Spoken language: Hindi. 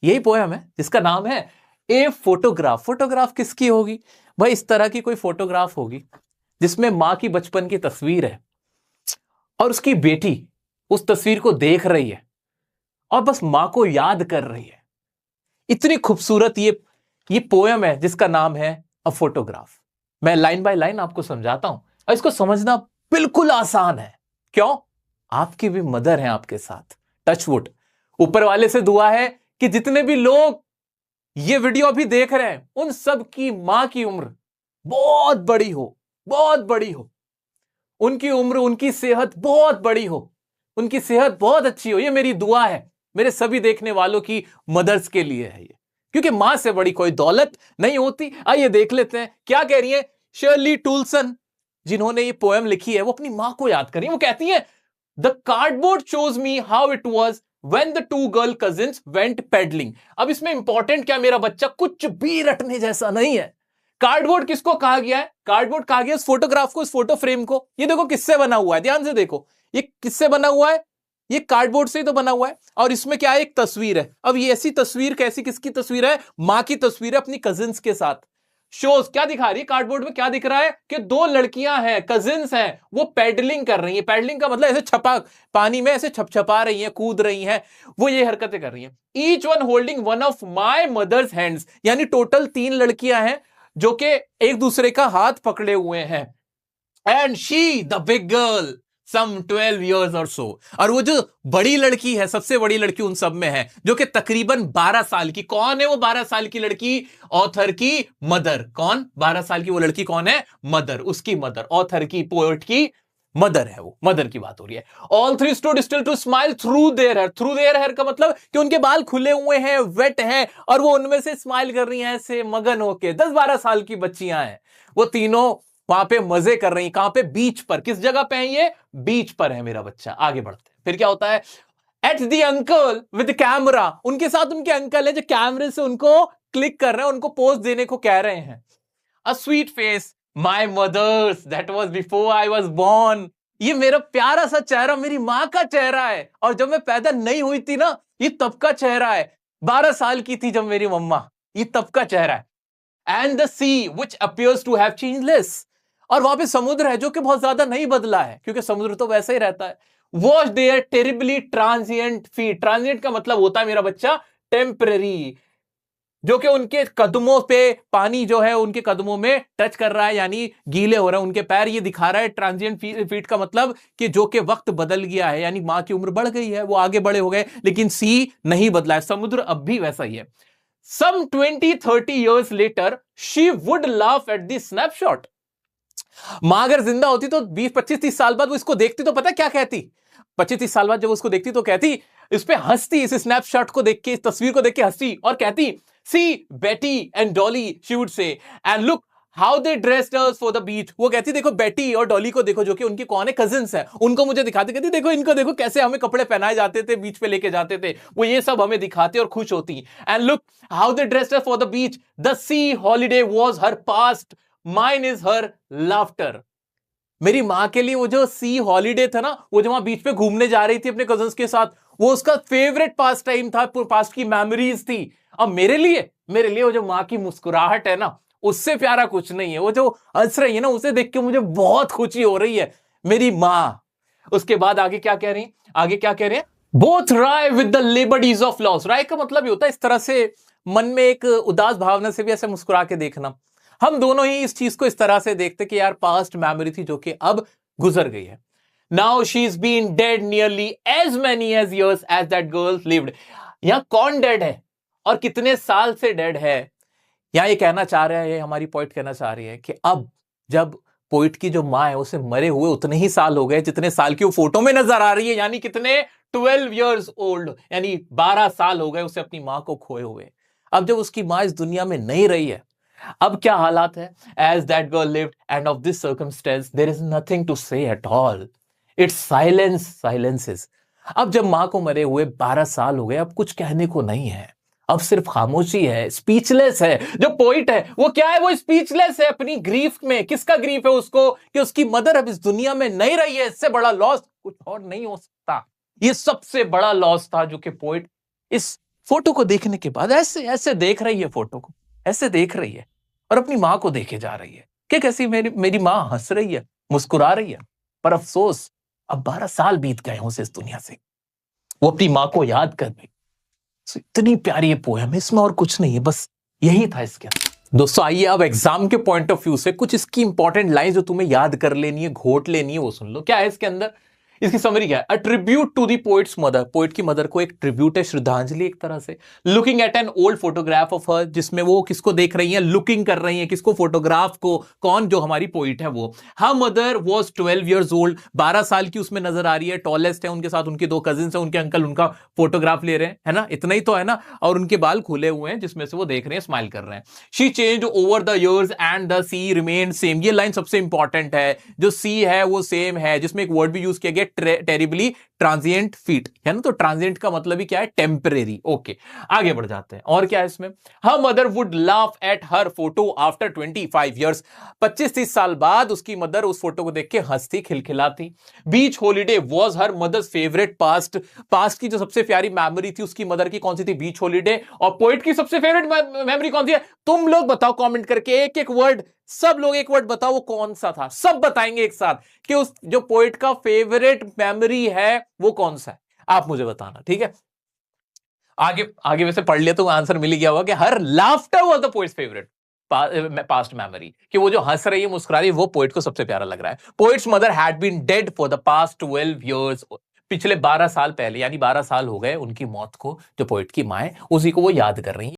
यही पोयम है जिसका नाम है ए फोटोग्राफ। फोटोग्राफ किसकी होगी भाई? इस तरह की कोई फोटोग्राफ होगी जिसमें मां की बचपन की तस्वीर है और उसकी बेटी उस तस्वीर को देख रही है और बस मां को याद कर रही है। इतनी खूबसूरत ये पोयम है जिसका नाम है अ फोटोग्राफ। मैं लाइन बाय लाइन आपको समझाता हूं और इसको समझना बिल्कुल आसान है। क्यों? आपकी भी मदर है आपके साथ। टचवुड, ऊपर वाले से दुआ है कि जितने भी लोग ये वीडियो अभी देख रहे हैं उन सब की मां की उम्र बहुत बड़ी हो, बहुत बड़ी हो। उनकी उम्र, उनकी सेहत बहुत बड़ी हो, उनकी सेहत बहुत अच्छी हो। ये मेरी दुआ है मेरे सभी देखने वालों की मदर्स के लिए है ये, क्योंकि मां से बड़ी कोई दौलत नहीं होती। आइए देख लेते हैं क्या कह रही है शर्ली टूलसन, जिन्होंने ये पोएम लिखी है। वो अपनी मां को याद कर रही है। वो कहती है the cardboard shows me how it was when the two girl cousins went peddling। अब इसमें इंपॉर्टेंट क्या, मेरा बच्चा कुछ भी रटने जैसा नहीं है। कार्डबोर्ड किसको कहा गया है? कार्डबोर्ड कहा गया इस फोटोग्राफ को, इस फोटो फ्रेम को। ये देखो किससे बना हुआ है, ध्यान से देखो ये किससे बना हुआ है। ये कार्डबोर्ड से ही तो बना हुआ है और इसमें क्या है, एक तस्वीर है। अब ये ऐसी तस्वीर कैसी, किसकी तस्वीर है? मां की तस्वीर है अपनी कजिन्स के साथ। शोज क्या दिखा रही है कार्डबोर्ड में? क्या दिख रहा है कि दो लड़कियां हैं, कजिन्स हैं, वो पैडलिंग कर रही हैं। पैडलिंग का मतलब ऐसे छपा, पानी में ऐसे छपछपा रही हैं, कूद रही हैं, वो ये हरकतें कर रही हैं। Each one holding one of my mother's hands, यानी टोटल 3 लड़कियां हैं जो कि एक दूसरे का हाथ पकड़े हुए हैं। And she the big girl some 12 years और सो, और वो जो बड़ी लड़की है, सबसे बड़ी लड़की उन सब में है, जो कि तकरीबन 12 साल की। कौन है वो 12 साल की लड़की? ऑथर की मदर। कौन 12 साल की वो लड़की? कौन है? मदर, उसकी मदर, ऑथर की, पोएट की मदर है वो। मदर की बात हो रही है। All three stood still to smile through their hair. Through their hair का मतलब कि उनके बाल खुले हुए हैं, वेट हैं, और वो उनमें से स्माइल कर रही हैं ऐसे मगन होके। 10-12 साल की बच्चियां हैं वो तीनों, वहां पे मजे कर रही हैं। कहां पे? बीच पर। किस जगह पे है ये? बीच पर है मेरा बच्चा। आगे बढ़ते हैं, फिर क्या होता है? At the uncle with camera, उनके साथ उनके अंकल है जो कैमरे से उनको क्लिक कर रहे हैं, उनको पोज देने को कह रहे हैं। A sweet face my mother's that was before I was born. ये मेरा प्यारा सा चेहरा मेरी मां का चेहरा है, और जब मैं पैदा नहीं हुई थी ना, ये तब का चेहरा है। 12 साल की थी जब मेरी मम्मा, ये तब का चेहरा है। And the sea which appears to have change less, और वहां पे समुद्र है जो कि बहुत ज्यादा नहीं बदला है, क्योंकि समुद्र तो वैसे ही रहता है। Watch their terribly transient feet. Transient का मतलब होता है मेरा बच्चा टेम्पररी, जो कि उनके कदमों पे पानी जो है उनके कदमों में टच कर रहा है, यानी गीले हो रहे हैं उनके पैर। ये दिखा रहा है ट्रांजिएंट फीट का मतलब कि जो कि वक्त बदल गया है, यानी मां की उम्र बढ़ गई है, वो आगे बड़े हो गए, लेकिन सी नहीं बदला है, समुद्र अब भी वैसा ही है। Some 20-30 years later, she would laugh at the snapshot। मां अगर जिंदा होती तो 20-25-30 साल बाद वो इसको देखती तो पता क्या कहती? 25-30 साल बाद जब उसको देखती तो कहती, इस पे हंसती, इस स्नैपशॉट को देख के, इस तस्वीर को देख के हंसती और कहती, सी बेटी and Dolly, she would say, and look how they dressed us for the beach. वो कहती देखो बेटी और डॉली को देखो, जो कि उनकी कौन है? कजिन्स है। उनको मुझे दिखाती, कहती देखो इनको, देखो कैसे हमें कपड़े पहनाए जाते थे, बीच पे लेके जाते थे। वो ये सब हमें दिखाते और खुश होती। And look how they dressed us for the beach, the C holiday was her past, mine is her laughter. मेरी मां के लिए वो जो सी हॉलीडे था ना, वो जो वहां बीच पे घूमने जा रही थी अपने कजिन्स के साथ, वो उसका फेवरेट पास टाइम था, पास्ट की मेमोरीज थी। अब मेरे लिए वो जो मां की मुस्कुराहट है ना, उससे प्यारा कुछ नहीं है। वो जो हंस रही है ना, उसे देख के मुझे बहुत खुशी हो रही है, मेरी मां। उसके बाद आगे क्या कह रही? आगे क्या कह रहे हैं? Both rye with the liberties of laws. Rye का मतलब ये होता है इस तरह से मन में एक उदास भावना से भी ऐसे मुस्कुरा के देखना। हम दोनों ही इस चीज को इस तरह से देखते कि यार पास्ट मेमोरी थी जो कि अब गुजर गई है। Now she is been dead nearly as many as years as that girl lived. यहां कौन डेड है और कितने साल से डेड है? यहां ये कहना चाह रहे हैं, हमारी पोइट कहना चाह रही है कि अब जब पोइट की जो मां है उसे मरे हुए उतने ही साल हो गए जितने साल की वो फोटो में नजर आ रही है, यानी कितने? 12 years old, यानी 12 साल हो गए उसे अपनी मां को खोए हुए। अब जब उसकी मां इस दुनिया में नहीं रही है, अब क्या हालात है? As that girl lived and of this circumstance there is nothing to say at all, it's silence silences. अब जब मां को मरे हुए 12 साल हो गए, अब कुछ कहने को नहीं है, अब सिर्फ खामोशी है, स्पीचलेस है। जो पोइट है वो क्या है? वो स्पीचलेस है अपनी ग्रीफ में। किसका ग्रीफ है उसको? कि उसकी मदर अब इस दुनिया में नहीं रही है। इससे बड़ा लॉस कुछ और नहीं हो सकता। ये सबसे बड़ा लॉस था जो कि पोइट इस फोटो को देखने के बाद ऐसे ऐसे देख रही है, फोटो को ऐसे देख रही है और अपनी मां को देखे जा रही है कि कैसी मेरी मां हंस रही है, मुस्कुरा रही है। पर अफसोस अब 12 साल बीत गए उसे इस दुनिया से, वो अपनी मां को याद कर रही। इतनी प्यारी ये पोएम है, इसमें और कुछ नहीं है, बस यही था इसके अंदर। दोस्तों आइए अब एग्जाम के पॉइंट ऑफ व्यू से कुछ इसकी इंपॉर्टेंट लाइन जो तुम्हें याद कर लेनी है, घोट लेनी है, वो सुन लो। क्या है इसके अंदर, इसकी समरी क्या है? A tribute to the poet's mother, poet की मदर को एक ट्रिब्यूट है, श्रद्धांजलि एक तरह से। Looking at an old photograph of her, जिसमें वो किसको देख रही हैं? लुकिंग कर रही हैं किसको? फोटोग्राफ को। कौन? जो हमारी पोइट है वो। Her mother was 12 years old, 12 साल की उसमें नजर आ रही है, टॉलेस्ट है, उनके साथ उनके 2 कजिन्स हैं, उनके अंकल उनका फोटोग्राफ ले रहे हैं, है ना, इतना ही तो है ना, और उनके बाल खुले हुए हैं जिसमें से वो देख रहे हैं, स्माइल कर रहे हैं। She change over the years and the sea remain same, ये लाइन सबसे इंपॉर्टेंट है। जो सी है वो सेम है, जिसमें एक वर्ड भी यूज किया गया टेरिबली, ट्रांजिएंट फीट, है ना, तो ट्रांजिएंट का मतलब ही क्या है? टेम्परेरी। ओके, आगे बढ़ जाते हैं। और क्या है इसमें? Her mother would laugh at her photo after 25 years, 25-30 साल बाद उसकी मदर उस फोटो को देख के हंसती, खिलखिलाती। Beach holiday was her mother's favourite past, past की जो सबसे प्यारी मेमोरी थी उसकी मदर की कौन सी थी? बीच हॉलीडे। और पोइट की सबसे फेवरेट मेमोरी कौन सी है? तुम लोग बताओ कमेंट करके, एक एक वर्ड, सब लोग एक वर्ड बताओ वो कौन सा था, सब बताएंगे एक साथ कि उस जो पोइट का फेवरेट मेमोरी है वो कौन सा है, आप मुझे बताना, ठीक है। आगे आगे वैसे पढ़ लिया तो आंसर मिल ही गया होगा कि her laughter was the poet's favourite past memory, कि वो जो हंस रही है, मुस्कुरा रही है, वो पोइट को सबसे प्यारा लग रहा है। Poet's mother had been dead for the past 12 years, पिछले 12 साल पहले, यानी 12 साल हो गए उनकी मौत को, जो पोइट की मां है उसी को वो याद कर रही है।